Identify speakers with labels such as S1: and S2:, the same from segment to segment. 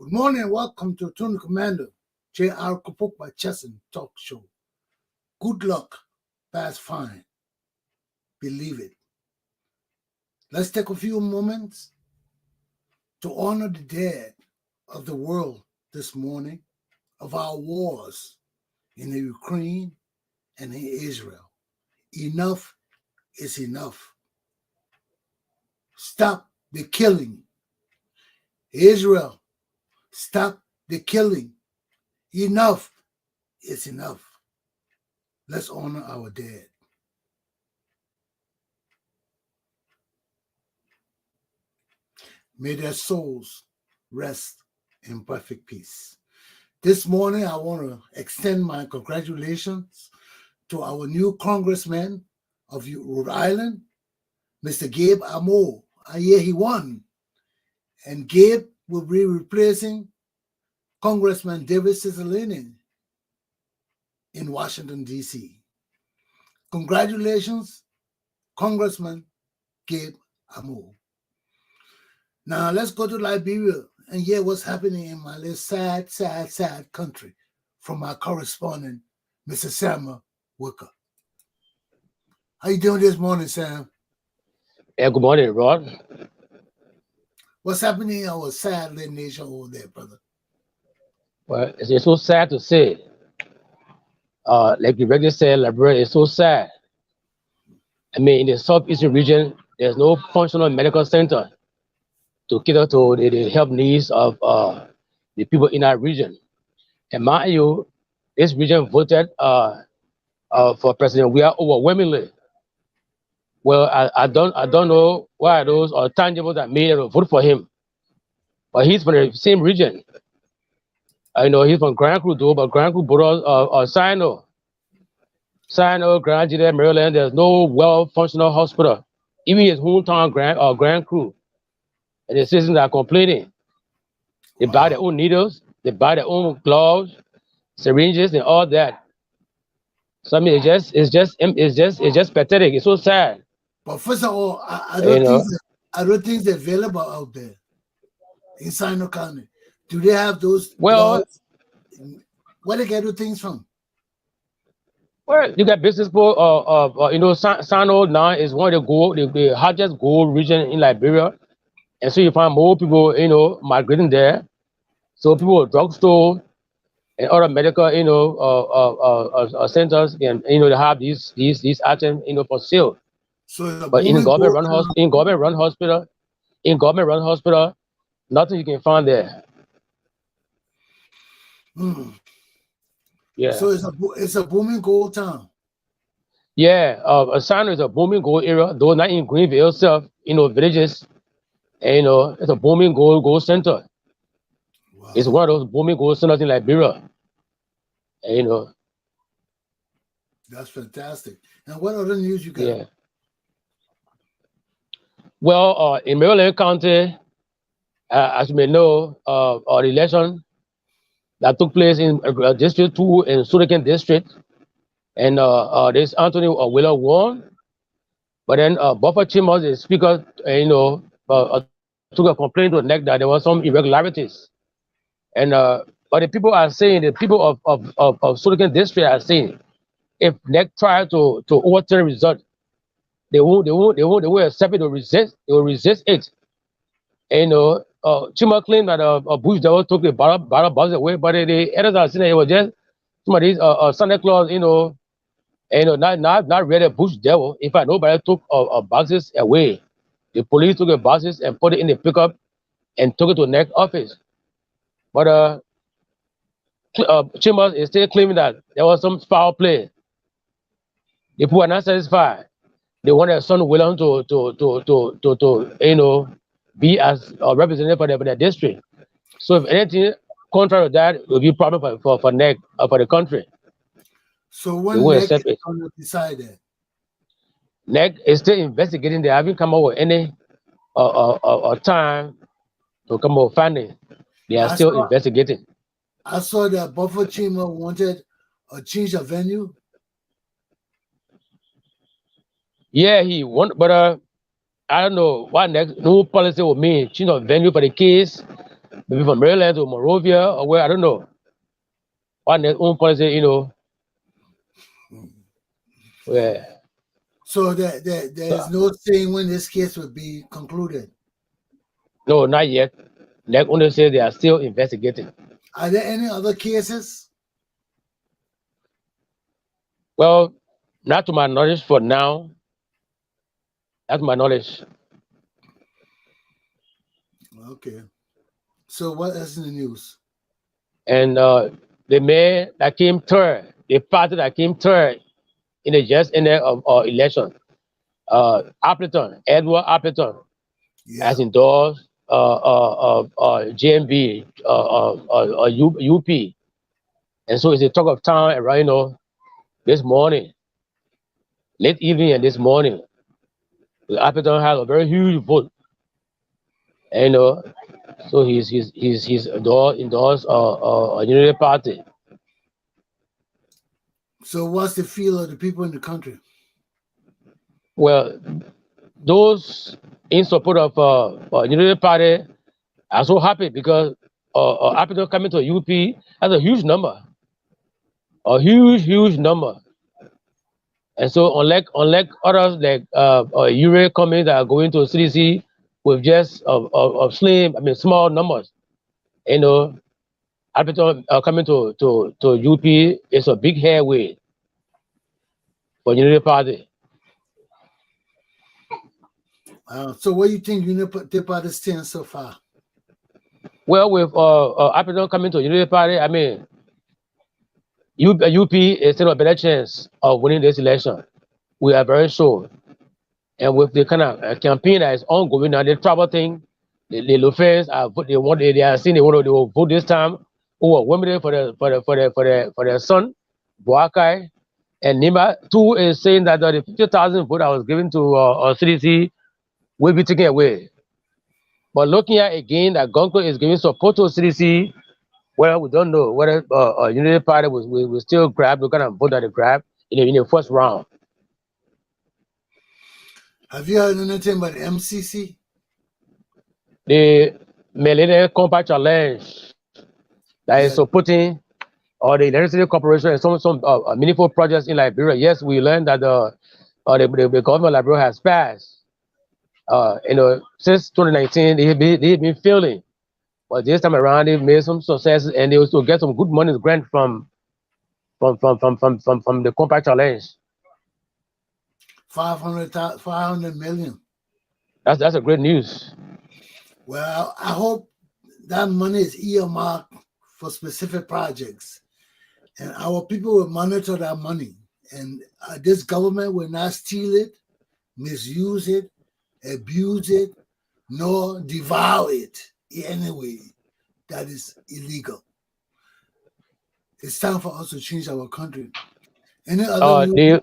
S1: Good morning and welcome to Tony Commander, Glapohkpa Chesson talk show. Good luck, past fine. Believe it. Let's take a few moments to honor the dead of the world this morning, of our wars in the Ukraine and in Israel. Enough is enough. Stop the killing. Israel, stop the killing. Enough is enough. Let's honor our dead. May their souls rest in perfect peace. This morning, I want to extend my congratulations to our new congressman of Rhode Island, Mr. Gabe Amo. I hear he won. And Gabe will be replacing Congressman David Cicilline in Washington, D.C. Congratulations, Congressman Gabe Amo. Now let's go to Liberia and hear what's happening in my little sad country from my correspondent, Mr. Sam Wicker. How you doing this morning, Sam?
S2: Yeah, good morning, Rod.
S1: What's happening in our sad little nation over there, brother?
S2: Well, it's so sad to say. Like the regular said, Liberia is so sad. I mean, in the southeastern region, there's no functional medical center to cater to the health needs of the people in that region. And mind you, this region voted for President We are overwhelmingly. Well, I don't know why those are tangible that made them vote for him, but he's from the same region. I know he's from Grand Crew too, but Grand Crew brought Sino, Grand Juliet, Maryland. There's no well-functional hospital. Even his hometown, Grand Crew, and the citizens are complaining. They buy their own needles, they buy their own gloves, syringes, and all that. So I mean, it's just pathetic. It's so sad.
S1: But first of all, I don't think they're available out there in Sino County. Do they have those?
S2: Well,
S1: where they get the things from?
S2: Well, you got business people. Sino now is one of the largest gold region in Liberia, and so you find more people, migrating there. So people at drugstore and other medical, centers, and they have these items, for sale.
S1: So
S2: but in government run hospital, nothing you can find there. Yeah.
S1: So it's a booming gold town.
S2: Yeah, Sino is a booming gold area, though not in Greenville itself, villages. And, it's a booming gold center. Wow. It's one of those booming gold centers in Liberia. And,
S1: that's fantastic. And what other news you got?
S2: Yeah. Well, in Maryland County, as you may know, the election that took place in District 2 in Sudakan District, and this Anthony Wheeler won, but then Buffer Chambers, the speaker, took a complaint to NEC that there were some irregularities, and but the people of Sudakan District are saying, if NEC tried to overturn the result, they won't accept it. They will resist it. And Chima claimed that Bush devil took the ballot box away, but the editors are saying that it was just some of these Santa Claus, not really Bush devil. In fact, nobody took boxes away. The police took the boxes and put it in the pickup and took it to the NEC office. But Chima is still claiming that there was some foul play. The people are not satisfied. They want their son William to be as a representative for their district. So if anything contrary to that, it will be a problem for NEC for the country.
S1: So when NEC is going to decide that?
S2: NEC is still investigating. They haven't come up with any time to come up with finding. They are still investigating.
S1: I saw that Buffer Chima wanted a change of venue.
S2: Yeah, he wanted, but I don't know what next new policy will mean. Change of venue for the case. maybe from Maryland to Monrovia or where, I don't know. On their own policy, where
S1: So there's no saying when this case will be concluded.
S2: no, not yet. Like only say they are still investigating.
S1: Are there any other cases?
S2: Well, not to my knowledge for now. That's my knowledge.
S1: Okay. So what else in the news?
S2: And the mayor that came third, the party that came third in the just ended of election, Appleton, Edward Appleton, has
S1: Yeah.
S2: endorsed JMB, UP. And so it's a talk of town around, this morning, late evening and this morning. Appleton has a very huge vote. And, so he's endorsed a unity party.
S1: So what's the feel of the people in the country?
S2: Well, those in support of unity party are so happy because Appleton coming to UP has a huge number, huge number. And so unlike others like Ure coming that are going to CDC with just small numbers, Appleton coming to UP is a big headway for unity party.
S1: So what do you think Unity Party stands so far?
S2: Well, with Appleton coming to unity party, I mean, UP is still a better chance of winning this election. We are very sure. And with the kind of campaign that is ongoing now, the travel thing, the Lufens are they are saying they will vote this time over women for their son, Boakai, and Nima. Two is saying that the 50,000 vote I was given to CDC will be taken away. But looking at again that Gonko is giving support to CDC, well, we don't know whether Unity Party will still grab the kind of vote that they grab in the first round.
S1: Have you heard anything about the MCC?
S2: The Glapohkpa Challenge that is supporting the Electricity Corporation and some meaningful projects in Liberia. Yes, we learned that the government of Liberia has passed. Since 2019, they've been failing. But this time around, they've made some successes and they also get some good money grant from the Glapohkpa Challenge.
S1: 500 million.
S2: That's a great news.
S1: Well, I hope that money is earmarked for specific projects, and our people will monitor that money. And this government will not steal it, misuse it, abuse it, nor devour it in any way that is illegal. It's time for us to change our country. Any other news?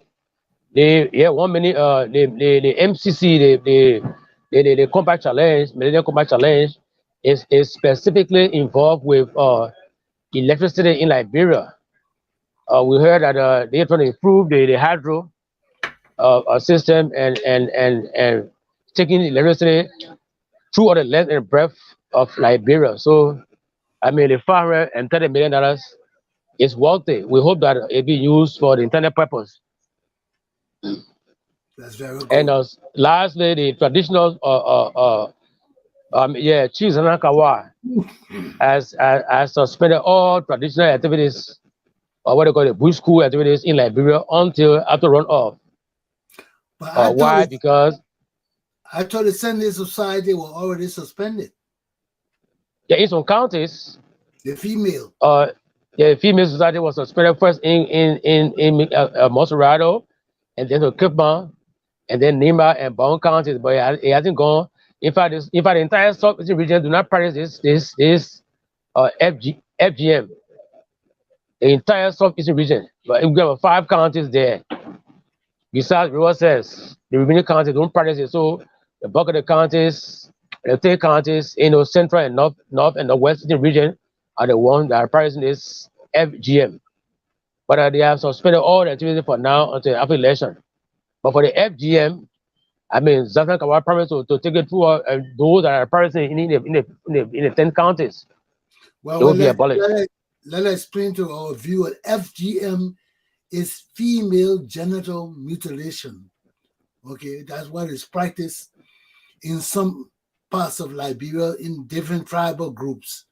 S2: One minute. The MCC, the Glapohkpa Challenge, Millennium Glapohkpa Challenge, is specifically involved with electricity in Liberia. We heard that they're trying to improve the hydro system and taking electricity through all the length and breadth of Liberia. So, I mean, the $530 million is worthy. We hope that it be used for the intended purpose.
S1: That's very good.
S2: And lastly, the traditional Chief Zanakawa has suspended all traditional activities, or what they call the bush school activities in Liberia until after runoff.
S1: But
S2: why? Because
S1: I thought the Sunday Society were already suspended.
S2: Yeah, in some counties,
S1: the female.
S2: The female society was suspended first in Monserrado, and then to Kipman, and then Nima and Bone counties, but it hasn't gone. In fact, the entire southeastern region do not practice this FGM. The entire southeastern region, but we have 5 counties there. Besides River says the remaining counties don't practice it. So the bulk of the counties, the 3 counties, central and north and the western region are the ones that are practicing this FGM. But they have suspended all the activity for now until after election. But for the FGM, I mean, Zafran Kawa promised to take it through those that are practicing in the 10 counties.
S1: Well,
S2: It will be abolished.
S1: let's explain to our viewer. FGM is female genital mutilation. Okay, that's what is practiced in some parts of Liberia in different tribal groups.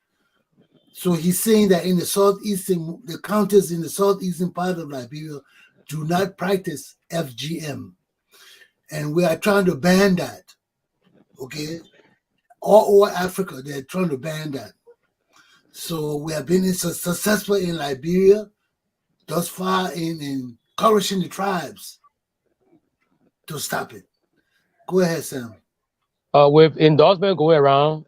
S1: So he's saying that in the counties in the southeastern part of Liberia do not practice FGM. And we are trying to ban that. Okay. All over Africa, they're trying to ban that. So we have been successful in Liberia thus far in encouraging the tribes to stop it. Go ahead, Sam.
S2: With endorsement going around,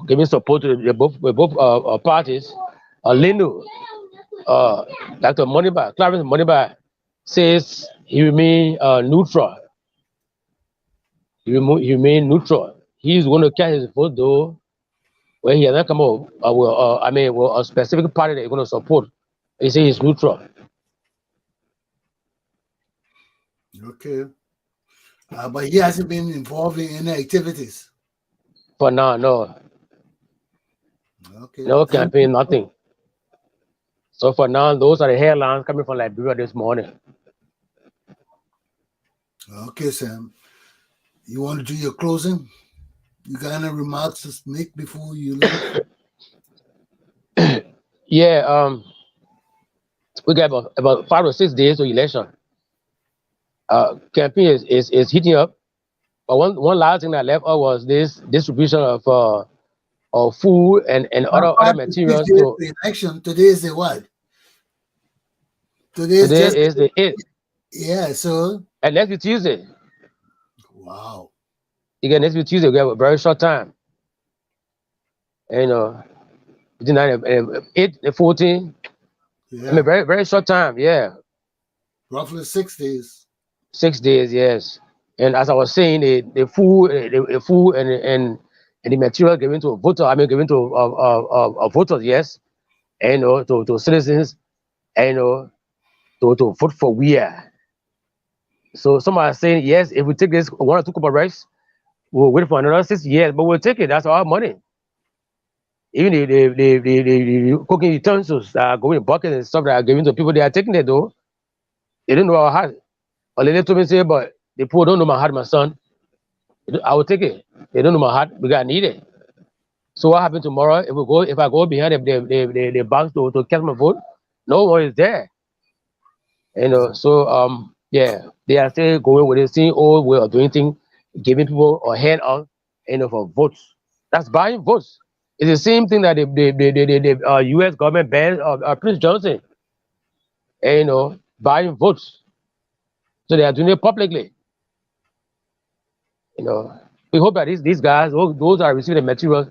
S2: giving support to both parties, Lino, Dr. Moniba, Clarence Moniba, says he remain neutral. He remain neutral. He's going to cast his vote though, when he has not come up with a specific party that he's going to support. He says he's neutral.
S1: Okay. But he hasn't been involved in any activities.
S2: For now, no.
S1: Okay.
S2: No campaign, nothing. So for now, those are the headlines coming from Liberia this morning.
S1: Okay, Sam. You want to do your closing? You got any remarks to make before you leave?
S2: Yeah, we got about 5 or 6 days to election. Campaign is heating up. But one last thing that left out was this distribution of food and other materials.
S1: To election. Today is the what? Today
S2: is the 8th.
S1: Yeah, so.
S2: And next week Tuesday.
S1: Wow.
S2: Again, next week Tuesday, we have a very short time. And between 9 and 8 and 14. Yeah. I mean, very, very short time, yeah.
S1: Roughly 6 days.
S2: 6 days, yes. And as I was saying, the food and the material given to a voter, given to voters, yes, and to citizens, and to vote for we are. So some are saying, yes, if we take this 1 or 2 cup of rice, we'll wait for another 6 years, but we'll take it. That's our money. Even the cooking utensils that are going in buckets and stuff that are given to people, they are taking it though. They don't know our heart. A lady told me, say, but the poor don't know my heart, my son. I will take it. They don't know my heart. We got need it. So what happened tomorrow? If I go behind the box to cast my vote, no one is there. So yeah, they are still going with the same old way of doing things, giving people a handout, for votes. That's buying votes. It's the same thing that the U.S. government banned Prince Johnson, and buying votes. So they are doing it publicly. We hope that these guys, those are receiving the materials,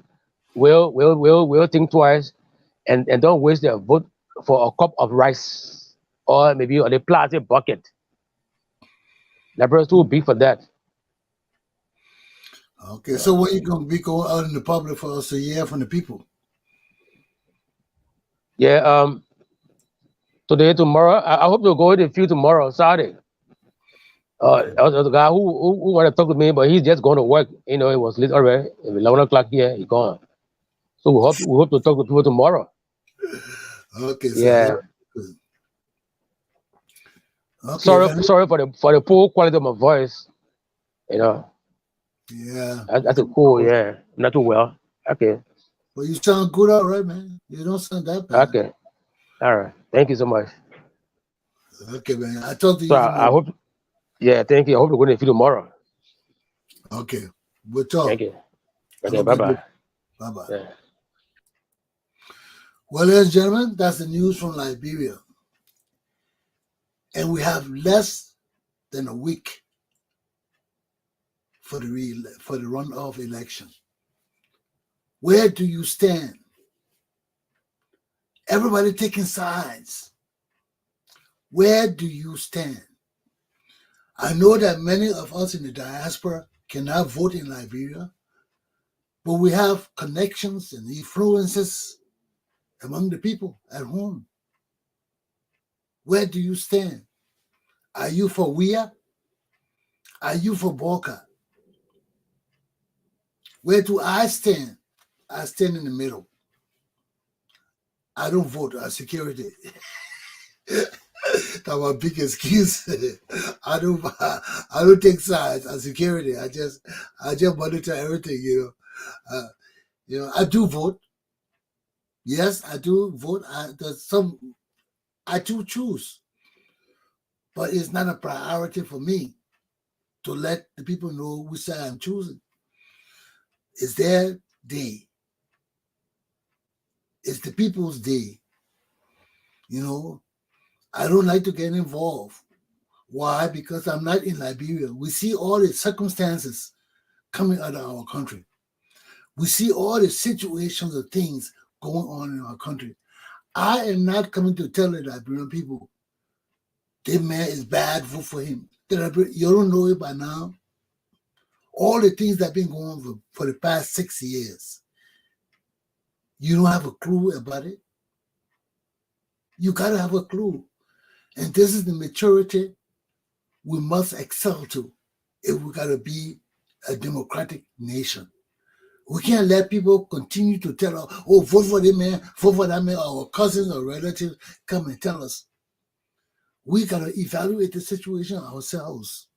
S2: will think twice and don't waste their vote for a cup of rice or maybe a plastic bucket. The person too big for that.
S1: Okay, so what are you going to be going out in the public for us to hear from the people?
S2: Yeah, today, tomorrow, I hope to go in the field tomorrow, Saturday. There's a guy who wanted to talk to me, but he's just going to work. It was late already. 11 o'clock here, he's gone. So we hope to talk to people tomorrow.
S1: Okay. So
S2: yeah. Okay, sorry for the poor quality of my voice.
S1: Yeah.
S2: That's cool. Yeah, not too well. Okay.
S1: Well, you sound good, all right, man. You don't sound that bad.
S2: Okay. All right. Thank you so much.
S1: Okay, man. I talk to you.
S2: So I hope. Yeah, thank you. I hope to go to the field tomorrow.
S1: Okay, we'll talk.
S2: Thank you. Okay, bye-bye.
S1: Bye-bye.
S2: Yeah.
S1: Well, ladies and gentlemen, that's the news from Liberia. And we have less than a week for the runoff election. Where do you stand? Everybody taking sides. Where do you stand? I know that many of us in the diaspora cannot vote in Liberia, but we have connections and influences among the people at home. Where do you stand? Are you for WIA? Are you for Boka? Where do I stand? I stand in the middle. I don't vote as security. That's my big excuse. I don't take sides as security. I just monitor everything. I do vote. Yes, I do vote. I do choose, but it's not a priority for me to let the people know which side I'm choosing. It's their day. It's the people's day. I don't like to get involved. Why? Because I'm not in Liberia. We see all the circumstances coming out of our country. We see all the situations of things going on in our country. I am not coming to tell the Liberian people, this man is bad, vote for him. You don't know it by now. All the things that have been going on for the past 6 years, you don't have a clue about it. You got to have a clue. And this is the maturity we must excel to if we got to be a democratic nation. We can't let people continue to tell us, oh, vote for that man, vote for that man, our cousins or relatives come and tell us. We got to evaluate the situation ourselves.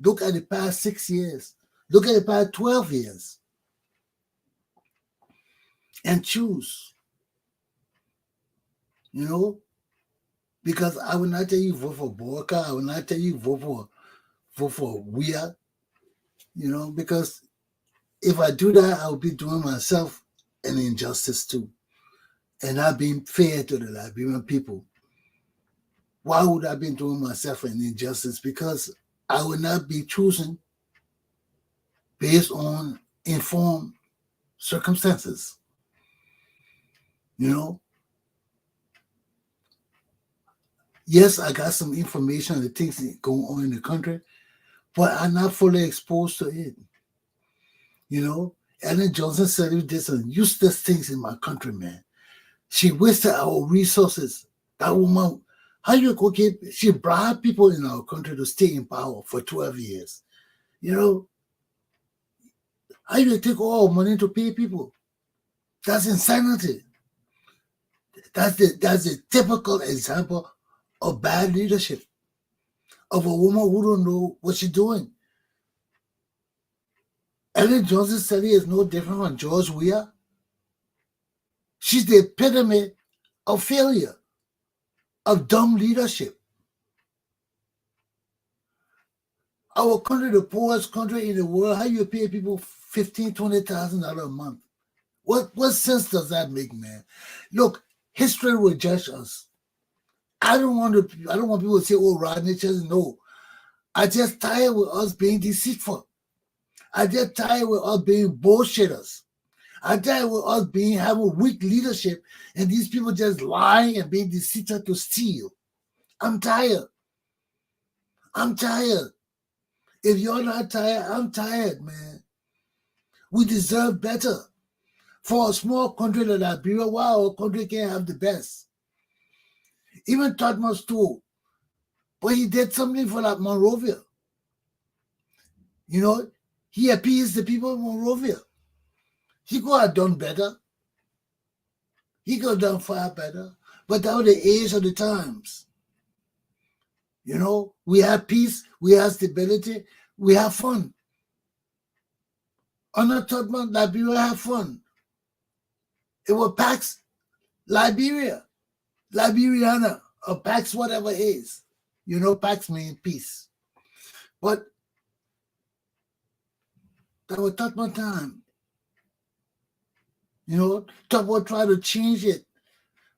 S1: Look at the past 6 years. Look at the past 12 years. And choose. Because I will not tell you vote for Borka. I will not tell you vote for Weir. Because if I do that, I will be doing myself an injustice too. And not being fair to the Liberian people. Why would I be doing myself an injustice? Because I will not be choosing based on informed circumstances. Yes, I got some information on the things that going on in the country, but I'm not fully exposed to it. Ellen Johnson said we did some useless things in my country, man. She wasted our resources. That woman, she bribed people in our country to stay in power for 12 years. How you take all our money to pay people? That's insanity. That's a typical example of bad leadership, of a woman who don't know what she's doing. Ellen Johnson said he is no different from George Weah. She's the epitome of failure, of dumb leadership. Our country, the poorest country in the world, how you pay people $15,000, $20,000 a month? What sense does that make, man? Look, history will judge us. I don't want people to say, oh, Rodney Chesson. No. I just tired with us being deceitful. I just tired with us being bullshitters. I tired with us having weak leadership and these people just lying and being deceitful to steal. I'm tired. If you're not tired, I'm tired, man. We deserve better. For a small country like Liberia, why our country can't have the best? Even Tottenham too. But he did something for that Monrovia. He appeased the people of Monrovia. He could have done better. He could have done far better. But that was the age of the times. We have peace, we have stability, we have fun. Under Tottenham, Liberia have fun. It was Pax Liberia, Liberiana, or Pax whatever it is. Pax means peace. But that was Tottenham time. Tottenham tried to change it.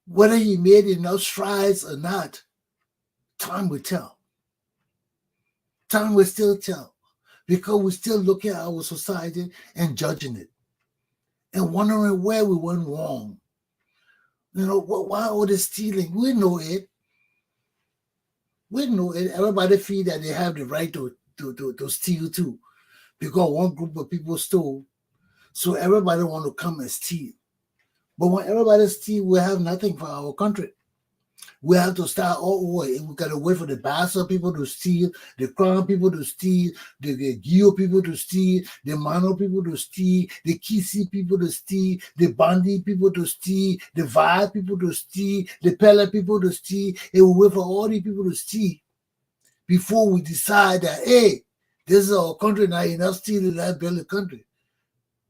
S1: Whether he made enough strides or not, time will tell. Time will still tell. Because we're still looking at our society and judging it. And wondering where we went wrong. Why all the stealing? We know it. Everybody feel that they have the right to steal too. Because one group of people stole. So everybody want to come and steal. But when everybody steal, we have nothing for our country. We have to start all over. We gotta wait for the Bassa people to steal, the Crown people to steal, the Gio people to steal, the Mano people to steal, the Kisi people to steal, the Bandi people to steal, the Vai people to steal, the Pella people to steal, and we wait for all these people to steal before we decide that, hey, this is our country now, enough stealing, let's build a country.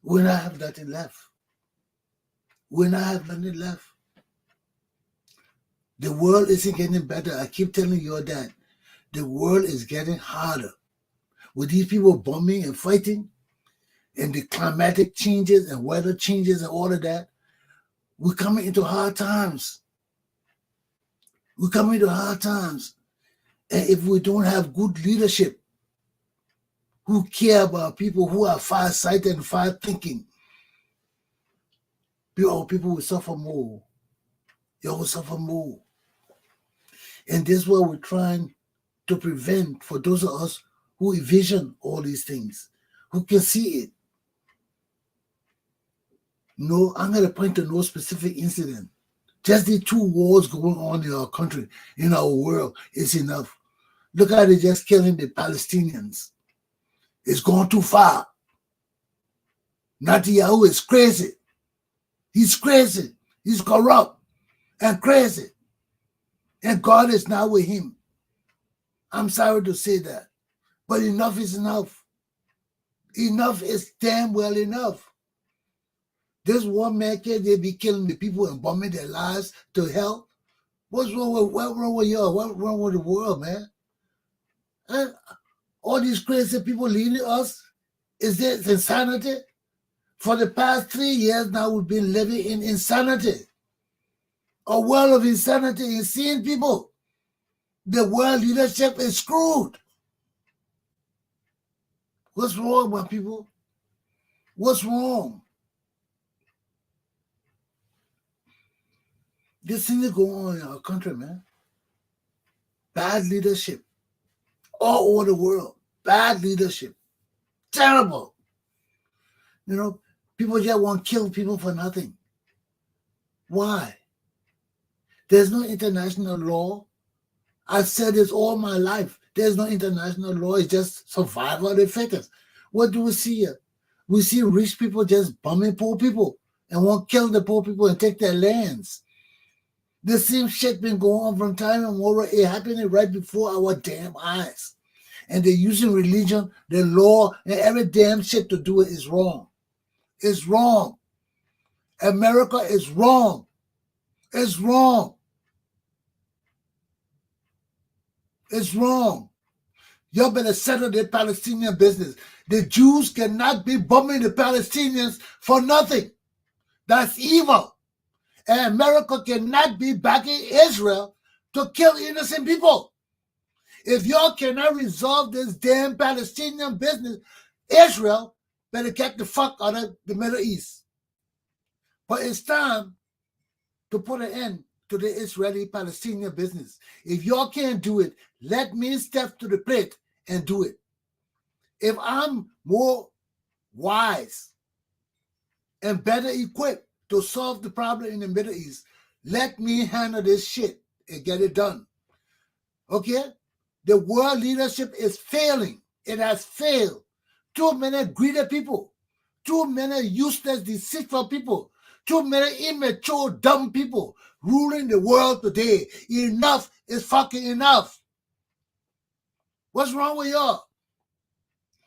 S1: We not have nothing left. We not have nothing left. The world isn't getting better. I keep telling you that. The world is getting harder. With these people bombing and fighting, and the climatic changes and weather changes and all of that, we're coming into hard times. We're coming into hard times. And if we don't have good leadership who care about people who are far-sighted and far-thinking, people will suffer more. They will suffer more. And this is what we're trying to prevent for those of us who envision all these things, who can see it. No, I'm going to point to no specific incident. Just the 2 wars going on in our country, in our world, is enough. Look at it just killing the Palestinians. It's gone too far. Netanyahu is crazy. He's crazy. He's corrupt and crazy. And God is not with him. I'm sorry to say that. But enough is enough. Enough is damn well enough. This one man can't they be killing the people and bombing their lives to hell? What's wrong with y'all? What's wrong with the world, man? And all these crazy people leading us, is this insanity? For the past 3 years now, we've been living in insanity. A world of insanity, insane people. The world leadership is screwed. What's wrong, my people? What's wrong? This thing is going on in our country, man. Bad leadership. All over the world. Bad leadership. Terrible. You know, people just want to kill people for nothing. Why? There's no international law. I've said this all my life. There's no international law. It's just survival of the fittest. What do we see here? We see rich people just bombing poor people and want to kill the poor people and take their lands. The same shit been going on from time immemorial. It happening right before our damn eyes. And they're using religion, the law, and every damn shit to do it is wrong. It's wrong. America is wrong. It's wrong. It's wrong. Y'all better settle the Palestinian business. The Jews cannot be bombing the Palestinians for nothing. That's evil. And America cannot be backing Israel to kill innocent people. If y'all cannot resolve this damn Palestinian business, Israel better get the fuck out of the Middle East. But it's time to put an end to the Israeli-Palestinian business. If y'all can't do it, let me step to the plate and do it. If I'm more wise and better equipped to solve the problem in the Middle East, let me handle this shit and get it done. Okay? The world leadership is failing. It has failed. Too many greedy people. Too many useless, deceitful people. Too many immature, dumb people ruling the world today. Enough is fucking enough. What's wrong with y'all?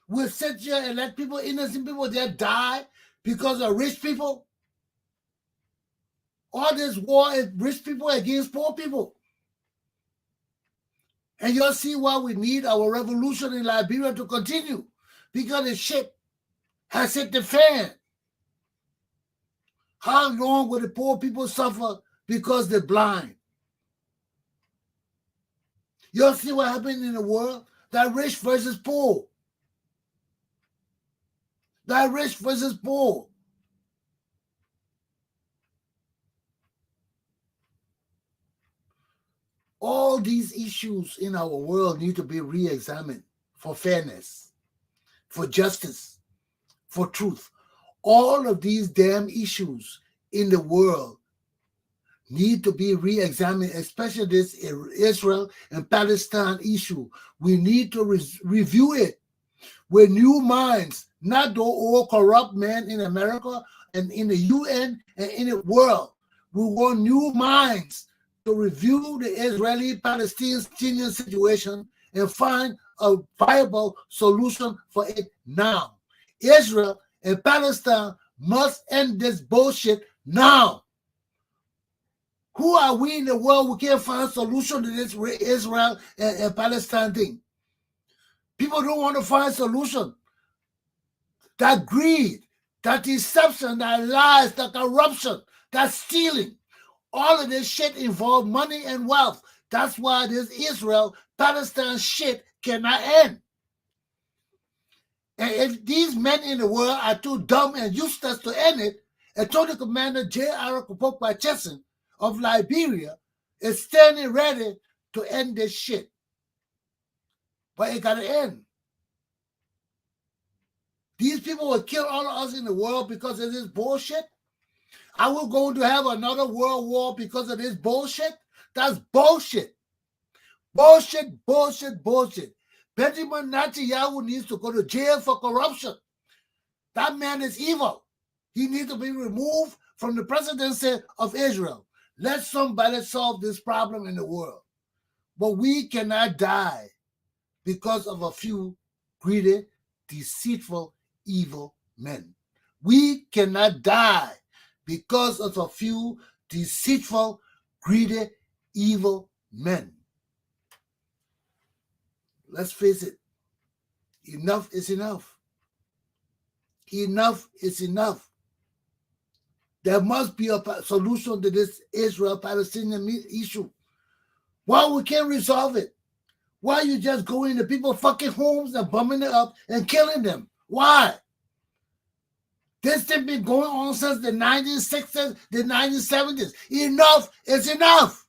S1: We'll sit here and let people, innocent people, there die because of rich people. All this war is rich people against poor people. And you'll see why we need our revolution in Liberia to continue. Because the shit has hit the fan. How long will the poor people suffer because they're blind? You'll see what happened in the world? That rich versus poor. That rich versus poor. All these issues in our world need to be re-examined for fairness, for justice, for truth. All of these damn issues in the world need to be re-examined, especially this Israel and Palestine issue. We need to review it with new minds, not the old corrupt men in America and in the UN and in the world. We want new minds to review the Israeli-Palestinian situation and find a viable solution for it now. Israel and Palestine must end this bullshit now. Who are we in the world who can't find a solution to this Israel and Palestine thing? People don't want to find a solution. That greed, that deception, that lies, that corruption, that stealing, all of this shit involves money and wealth. That's why this Israel-Palestine shit cannot end. And if these men in the world are too dumb and useless to end it, Attorney Commander Glapohkpa Chesson of Liberia is standing ready to end this shit. But it gotta end. These people will kill all of us in the world because of this bullshit. Are we going to have another world war because of this bullshit? That's bullshit. Bullshit, bullshit, bullshit. Benjamin Netanyahu needs to go to jail for corruption. That man is evil. He needs to be removed from the presidency of Israel. Let somebody solve this problem in the world. But we cannot die because of a few greedy, deceitful, evil men. We cannot die because of a few deceitful, greedy, evil men. Let's face it. Enough is enough. Enough is enough. There must be a solution to this Israel-Palestinian issue. Why we can't resolve it? Why you just go into people's fucking homes and bumming it up and killing them? Why? This thing been going on since the 1960s, the 1970s. Enough is enough.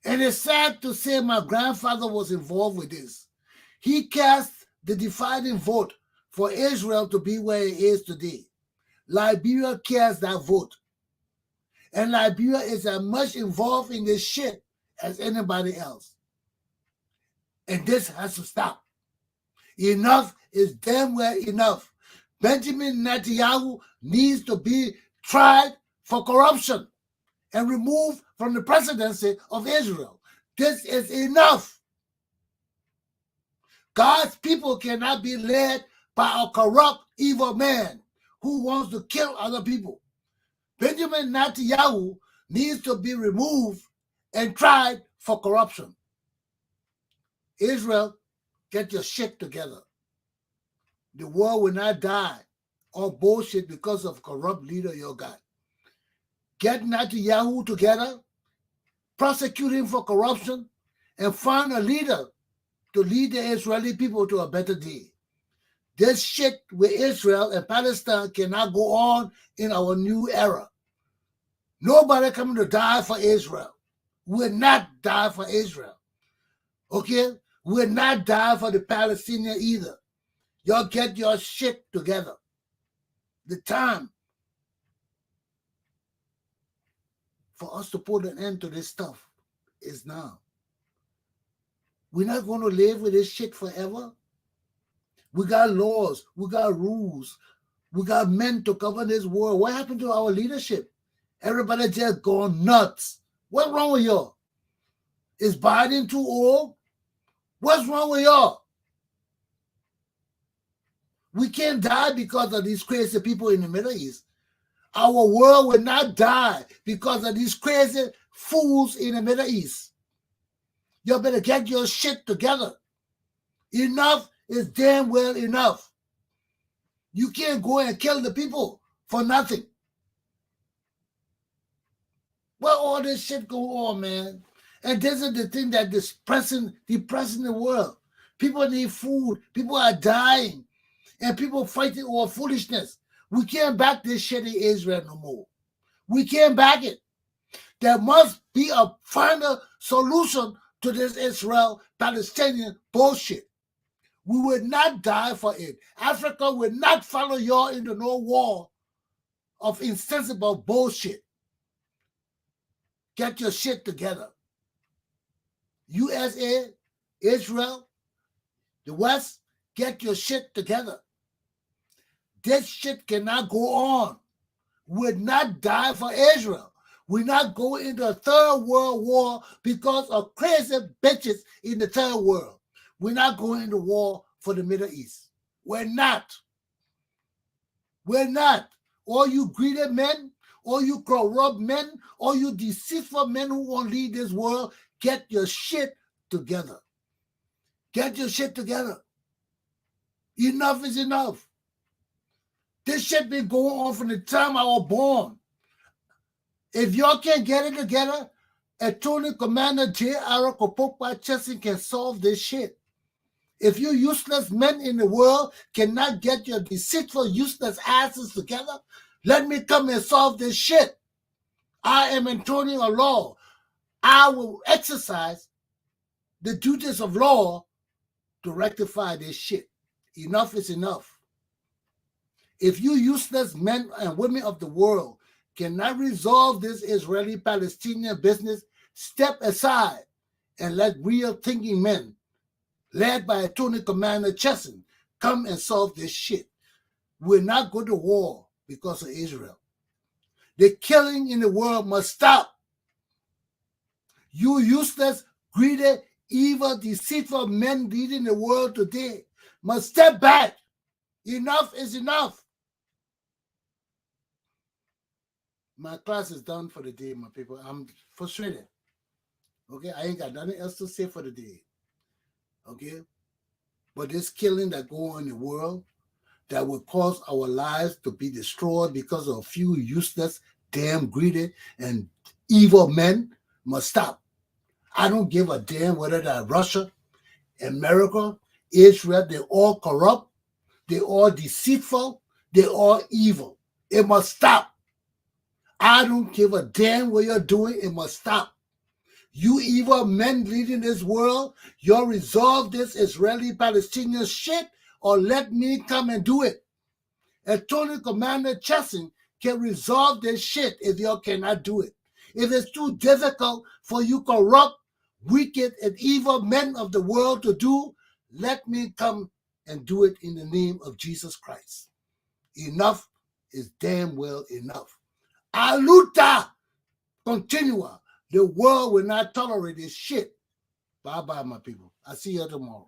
S1: And it's sad to say my grandfather was involved with this. He cast the defining vote for Israel to be where it is today. Liberia cast that vote. And Liberia is as much involved in this shit as anybody else. And this has to stop. Enough is damn well enough. Benjamin Netanyahu needs to be tried for corruption and removed from the presidency of Israel. This is enough. God's people cannot be led by a corrupt, evil man who wants to kill other people. Benjamin Netanyahu needs to be removed and tried for corruption. Israel, get your shit together. The world will not die on bullshit because of corrupt leader you got. Get Netanyahu together, prosecute him for corruption, and find a leader to lead the Israeli people to a better day. This shit with Israel and Palestine cannot go on in our new era. Nobody coming to die for Israel. We'll not die for Israel. Okay? We'll not die for the Palestinians either. Y'all get your shit together. The time for us to put an end to this stuff is now. We're not going to live with this shit forever. We got laws. We got rules. We got men to govern this world. What happened to our leadership? Everybody just going nuts. What's wrong with y'all? Is Biden too old? What's wrong with y'all? We can't die because of these crazy people in the Middle East. Our world will not die because of these crazy fools in the Middle East. You better get your shit together. Enough is damn well enough. You can't go and kill the people for nothing. Well, all this shit go on, man. And this is the thing that is depressing the world. People need food. People are dying. And people fighting over foolishness. We can't back this shit in Israel no more. We can't back it. There must be a final solution to this Israel-Palestinian bullshit. We will not die for it. Africa will not follow y'all into no war of insensible bullshit. Get your shit together. USA, Israel, the West, get your shit together. This shit cannot go on. We'll not die for Israel. We're not going into a third world war because of crazy bitches in the third world. We're not going into war for the Middle East. We're not. We're not. All you greedy men, all you corrupt men, all you deceitful men who want to lead this world, get your shit together. Get your shit together. Enough is enough. This shit been going on from the time I was born. If y'all can't get it together, Attorney Commander J. Glapohkpa Chesson can solve this shit. If you useless men in the world cannot get your deceitful, useless asses together, let me come and solve this shit. I am attorney of law. I will exercise the duties of law to rectify this shit. Enough is enough. If you useless men and women of the world cannot resolve this Israeli-Palestinian business, step aside and let real thinking men, led by Attorney Commander Chesson, come and solve this shit. We're not going to war because of Israel. The killing in the world must stop. You useless, greedy, evil, deceitful men leading the world today must step back. Enough is enough. My class is done for the day, my people. I'm frustrated. Okay, I ain't got nothing else to say for the day. Okay, but this killing that go on in the world that will cause our lives to be destroyed because of a few useless, damn greedy and evil men must stop. I don't give a damn whether they're Russia, America, Israel, they're all corrupt, they're all deceitful, they're all evil. It must stop. I don't give a damn what you're doing. It must stop. You evil men leading this world, you'll resolve this Israeli-Palestinian shit or let me come and do it. Attorney Commander Chesson can resolve this shit if y'all cannot do it. If it's too difficult for you corrupt, wicked, and evil men of the world to do, let me come and do it in the name of Jesus Christ. Enough is damn well enough. A luta continua. The world will not tolerate this shit. Bye-bye, my people. I'll see you tomorrow.